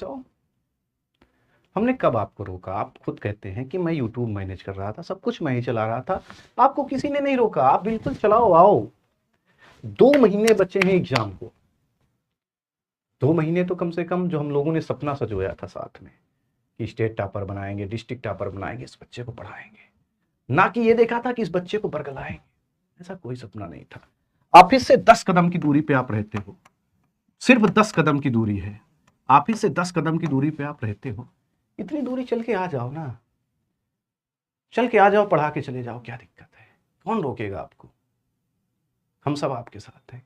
जाओ। हमने कब आपको रोका? आप खुद कहते हैं कि मैं यूट्यूब मैनेज कर रहा था, सब कुछ मैं ही चला रहा था, आपको किसी ने नहीं रोका, आप बिल्कुल चलाओ, आओ। 2 महीने बचे हैं एग्जाम को। 2 महीने तो कम से कम जो हम लोगों ने सपना सजोया था साथ में कि स्टेट टॉपर बनाएंगे, डिस्ट्रिक्ट टॉपर बनाएंगे, इस बच्चे को पढ़ाएंगे, ना कि ये देखा था कि इस बच्चे को बरगलाएंगे, ऐसा कोई सपना नहीं था। ऑफिस से 10 कदम की दूरी पे आप रहते हो, सिर्फ 10 कदम की दूरी है, ऑफिस से 10 कदम की दूरी पे आप रहते हो, इतनी दूरी चल के आ जाओ ना, चल के आ जाओ, पढ़ा के चले जाओ, क्या दिक्कत है? कौन रोकेगा आपको? हम सब आपके साथ हैं।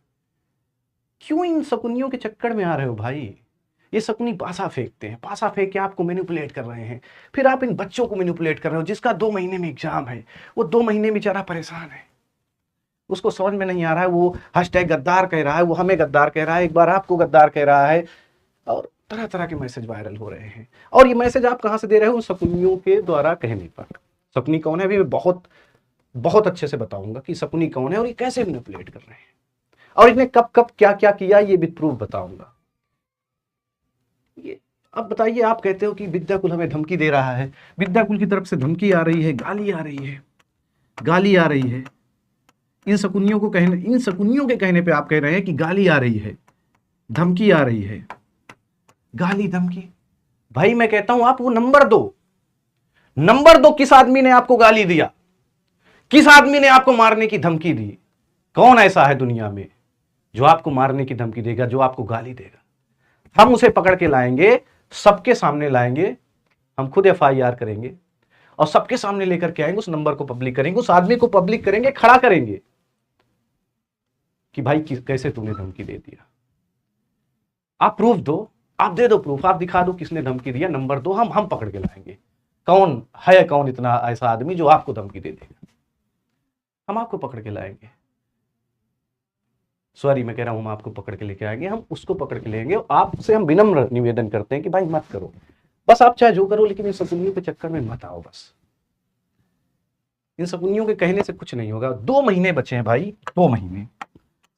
क्यों इन शकुनियों के चक्कर में आ रहे हो भाई? ये शकुनी पासा फेंकते हैं, पासा फेंक के आपको मैनिपुलेट कर रहे हैं, फिर आप इन बच्चों को मैनिपुलेट कर रहे हो जिसका 2 महीने में एग्जाम है। वो 2 महीने बेचारा परेशान है, उसको समझ में नहीं आ रहा है, वो हैशटैग गद्दार कह रहा है, वो हमें गद्दार कह रहा है, एक बार आपको गद्दार कह रहा है, और तरह तरह के मैसेज वायरल हो रहे हैं। और ये मैसेज आप कहां से दे रहे हो? उन शकुनियों के द्वारा कहने पर। शकुनी कौन है अभी मैं बहुत बहुत अच्छे से बताऊंगा कि शकुनी कौन है और ये कैसे मैनिपुलेट कर रहे हैं, और इन्हें कब कब क्या क्या किया ये विद प्रूफ बताऊंगा। ये अब बताइए, आप कहते हो कि विद्याकुल हमें धमकी दे रहा है, विद्याकुल की तरफ से धमकी आ रही है, गाली आ रही है, गाली आ रही है। इन शकुनियों के कहने पे आप कह रहे हैं कि गाली आ रही है, धमकी आ रही है। गाली धमकी भाई, मैं कहता हूं आप वो नंबर दो किस आदमी ने आपको गाली दिया, किस आदमी ने आपको मारने की धमकी दी? कौन ऐसा है दुनिया में जो आपको मारने की धमकी देगा, जो आपको गाली देगा? हम उसे पकड़ के लाएंगे, सबके सामने लाएंगे, हम खुद FIR करेंगे और सबके सामने लेकर के आएंगे, उस नंबर को पब्लिक करेंगे, उस आदमी को पब्लिक करेंगे, खड़ा करेंगे कि भाई कैसे तूने धमकी दे दिया। आप प्रूफ दो, आप दे दो प्रूफ, आप दिखा दो किसने धमकी दिया, नंबर दो, हम पकड़ के लाएंगे। कौन है, कौन इतना ऐसा आदमी जो आपको धमकी दे देगा? हम आपको पकड़ के लाएंगे, सॉरी मैं कह रहा हूं, हम आपको पकड़ के लेके आएंगे, हम उसको पकड़ के लेंगे। आपसे हम विनम्र निवेदन करते हैं कि भाई मत करो, बस आप चाहे जो करो, लेकिन इन शकुनियों के चक्कर में मत आओ। बस इन शकुनियों के कहने से कुछ नहीं होगा। 2 महीने बचे हैं भाई, 2 महीने।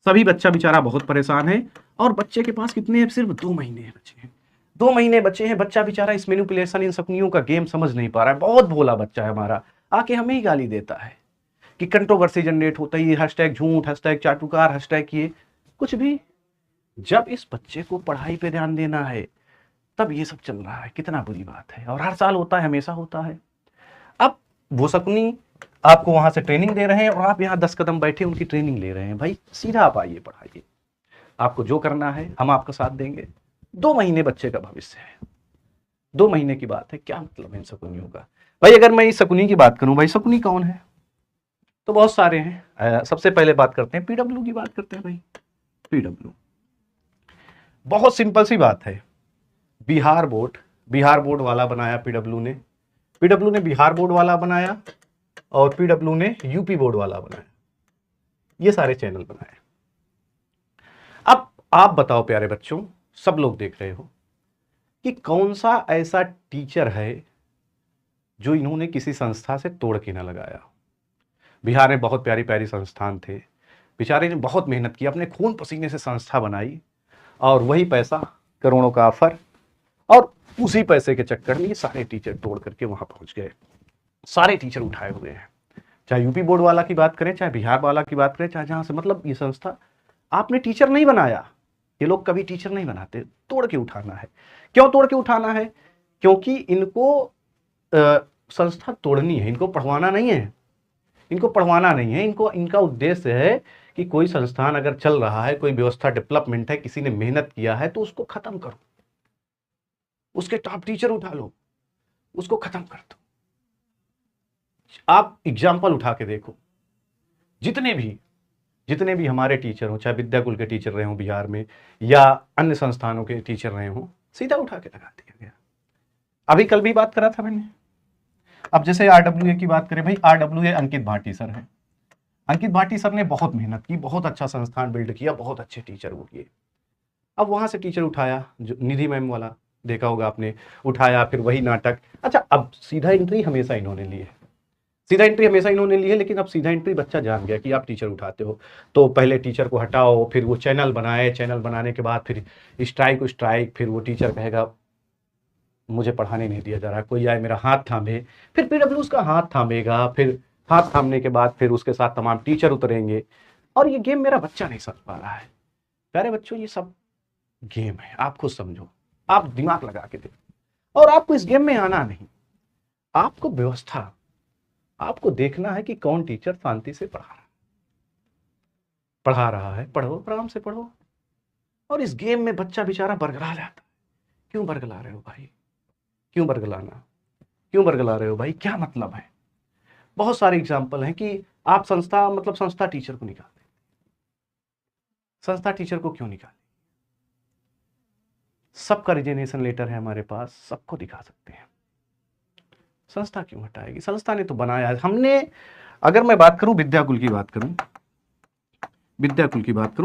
सभी बच्चा बेचारा बहुत परेशान है, और बच्चे के पास कितने हैं? सिर्फ 2 महीने बचे हैं। 2 महीने बचे हैं, बच्चा बेचारा इस मैनिपुलेशन, इन शकुनियों का गेम समझ नहीं पा रहा है। बहुत भोला बच्चा है हमारा, आके हमें ही गाली देता है कि कंट्रोवर्सी जनरेट होता है, हैशटैग झूठ, हैशटैग चाटुकार, हैशटैग ये कुछ भी। जब इस बच्चे को पढ़ाई पे ध्यान देना है तब ये सब चल रहा है, कितना बुरी बात है। और हर साल होता है, हमेशा होता है। अब वो शकुनी आपको वहां से ट्रेनिंग दे रहे हैं और आप यहाँ 10 कदम बैठे उनकी ट्रेनिंग ले रहे हैं। भाई सीधा आप आइए, पढ़ाइए, आपको जो करना है हम आपका साथ देंगे। 2 महीने बच्चे का भविष्य है, 2 महीने की बात है, क्या मतलब है इन शकुनियों का? भाई अगर मैं इस शकुनी की बात करूं, भाई शकुनी कौन है? तो बहुत सारे हैं। सबसे पहले बात करते हैं PW की, बात करते हैं भाई। PW बहुत सिंपल सी बात है, बिहार बोर्ड वाला बनाया PW ने, बिहार बोर्ड वाला बनाया, और PW ने यूपी बोर्ड वाला बनाया, ये सारे चैनल बनाए। अब आप बताओ प्यारे बच्चों, सब लोग देख रहे हो कि कौन सा ऐसा टीचर है जो इन्होंने किसी संस्था से तोड़ के ना लगाया। बिहार में बहुत प्यारी प्यारी संस्थान थे, बेचारे ने बहुत मेहनत की, अपने खून पसीने से संस्था बनाई, और वही पैसा, करोड़ों का ऑफर, और उसी पैसे के चक्कर में ये सारे टीचर तोड़ करके वहां पहुंच गए। सारे टीचर उठाए हुए हैं, चाहे यूपी बोर्ड वाला की बात करें, चाहे बिहार वाला की बात करें, चाहे जहां से, मतलब ये संस्था आपने टीचर नहीं बनाया, ये लोग कभी टीचर नहीं बनाते, तोड़ के उठाना है। क्यों तोड़ के उठाना है? क्योंकि इनको संस्था तोड़नी है, इनको पढ़वाना नहीं है, इनका उद्देश्य है कि कोई संस्थान अगर चल रहा है, कोई व्यवस्था डेवलपमेंट है, किसी ने मेहनत किया है, तो उसको खत्म करो, उसके टॉप टीचर उठा लो, उसको खत्म कर दो। आप एग्जाम्पल उठा के देखो, जितने भी हमारे टीचर हो, चाहे विद्याकुल के टीचर रहे हो बिहार में, या अन्य संस्थानों के टीचर रहे हो, सीधा उठा के लगा दिया गया। अभी कल भी बात करा था मैंने। अब जैसे RWA की बात करें, भाई RWA अंकित भाटी सर है। अंकित भाटी सर ने बहुत मेहनत की, बहुत अच्छा संस्थान बिल्ड किया, बहुत अच्छे टीचर वो किए। अब वहां से टीचर उठाया, जो निधि मैम वाला देखा होगा आपने, उठाया, फिर वही नाटक। अच्छा, अब सीधा एंट्री हमेशा इन्होंने ली है, लेकिन अब सीधा एंट्री बच्चा जान गया कि आप टीचर उठाते हो, तो पहले टीचर को हटाओ, फिर वो चैनल बनाए, चैनल बनाने के बाद फिर स्ट्राइक, फिर वो टीचर कहेगा मुझे पढ़ाने नहीं दिया जा रहा, कोई आए मेरा हाथ थामे, फिर पीडब्ल्यू उसका हाथ थामेगा, फिर हाथ थामने के बाद फिर उसके साथ तमाम टीचर उतरेंगे, और ये गेम मेरा बच्चा नहीं समझ पा रहा है। प्यारे बच्चों, ये सब गेम है, आप खुद समझो, आप दिमाग लगा के देखो, और आपको इस गेम में आना नहीं, आपको व्यवस्था, आपको देखना है कि कौन टीचर शांति से पढ़ा रहा है, पढ़ो, आराम से पढ़ो। और इस गेम में बच्चा बेचारा बरगला जाता है। क्यों बरगला रहे हो भाई? क्यों बरगलाना? क्यों बरगला रहे हो भाई? क्या मतलब है? बहुत सारे एग्जाम्पल हैं कि आप संस्था टीचर को निकाल दें। संस्था टीचर को क्यों निकाले? सबका रिजिग्नेशन लेटर है हमारे पास, सबको दिखा सकते हैं। संस्था क्यों हटाएगी? संस्था ने तो बनाया है। हमने, अगर मैं बात करूं विद्याकुल की बात करूं,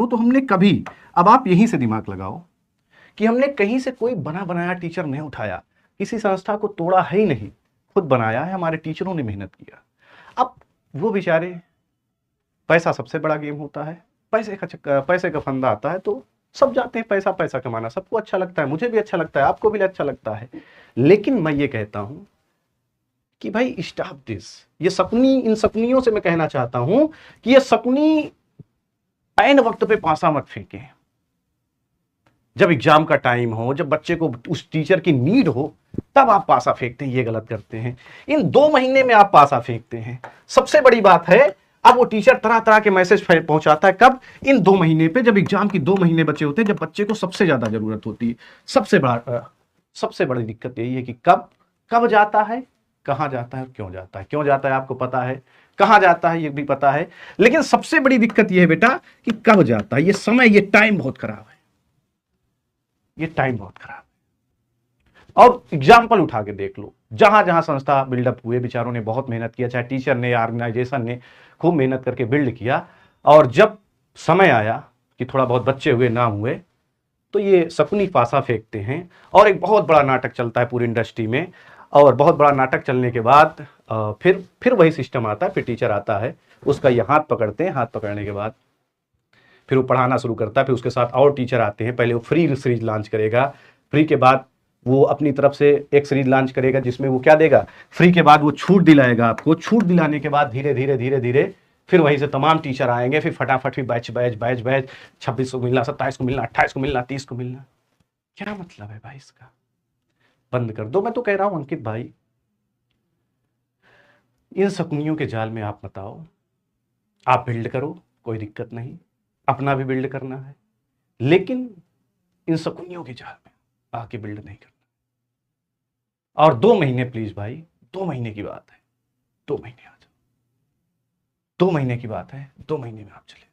तो हमने कभी, अब आप यहीं से दिमाग लगाओ कि हमने कहीं से कोई बना बनाया टीचर नहीं उठाया, किसी संस्था को तोड़ा है ही नहीं, खुद बनाया है, हमारे टीचरों ने मेहनत किया। अब वो बेचारे, पैसा सबसे बड़ा गेम होता है, पैसे का फंदा आता है तो सब जाते हैं पैसा कमाना, सबको अच्छा लगता है, मुझे भी अच्छा लगता है, आपको भी अच्छा लगता है। लेकिन मैं ये कहता हूं कि भाई स्टॉप दिस। ये शकुनी, इन शकुनियों से मैं कहना चाहता हूं कि ये शकुनी ऐन वक्त पे पासा मत फेंके। जब एग्जाम का टाइम हो, जब बच्चे को उस टीचर की नीड हो, तब आप पासा फेंकते हैं, ये गलत करते हैं। इन 2 महीने में आप पासा फेंकते हैं। सबसे बड़ी बात है, अब वो टीचर तरह तरह के मैसेज पहुंचाता है, कब? इन 2 महीने पे, जब एग्जाम की 2 महीने बचे होते हैं, जब बच्चे को सबसे ज्यादा जरूरत होती है। सबसे बड़ी दिक्कत यही है कि कब जाता है, कहां जाता है, क्यों जाता है। क्यों जाता है आपको पता है, कहां जाता है ये भी पता है, लेकिन सबसे बड़ी दिक्कत यह है बेटा कि कब जाता है। ये समय, ये टाइम बहुत खराब है, ये टाइम बहुत खराब है। और एग्जाम्पल उठा के देख लो, जहां जहां संस्था बिल्डअप हुए, बेचारों ने बहुत मेहनत किया, चाहे टीचर ने, ऑर्गेनाइजेशन ने खूब मेहनत करके बिल्ड किया, और जब समय आया कि थोड़ा बहुत बच्चे हुए, ना हुए, तो ये शकुनी पासा फेंकते हैं। और एक बहुत बड़ा नाटक चलता है पूरी इंडस्ट्री में, और बहुत बड़ा नाटक चलने के बाद फिर वही सिस्टम आता है, फिर टीचर आता है, उसका ये हाथ पकड़ते हैं, हाथ पकड़ने के बाद फिर वो पढ़ाना शुरू करता है, फिर उसके साथ और टीचर आते हैं। पहले वो फ्री सीरीज लॉन्च करेगा, फ्री के बाद वो अपनी तरफ से एक सीरीज लॉन्च करेगा जिसमें वो क्या देगा, फ्री के बाद वो छूट दिलाएगा आपको, छूट दिलाने के बाद धीरे धीरे फिर वहीं से तमाम टीचर आएंगे, फिर फटाफट फिर बैच 26 को मिलना, 27 को मिलना, 28 को मिलना, 30 को मिलना। क्या मतलब है भाई इसका? बंद कर दो। मैं तो कह रहा हूं अंकित भाई, इन शकुनियों के जाल में आप मत आओ, आप बिल्ड करो, कोई दिक्कत नहीं, अपना भी बिल्ड करना है, लेकिन इन शकुनियों के जाल में आके बिल्ड नहीं करना। और 2 महीने प्लीज भाई, 2 महीने की बात है, 2 महीने आ जाओ, 2 महीने की बात है, 2 महीने में आप चले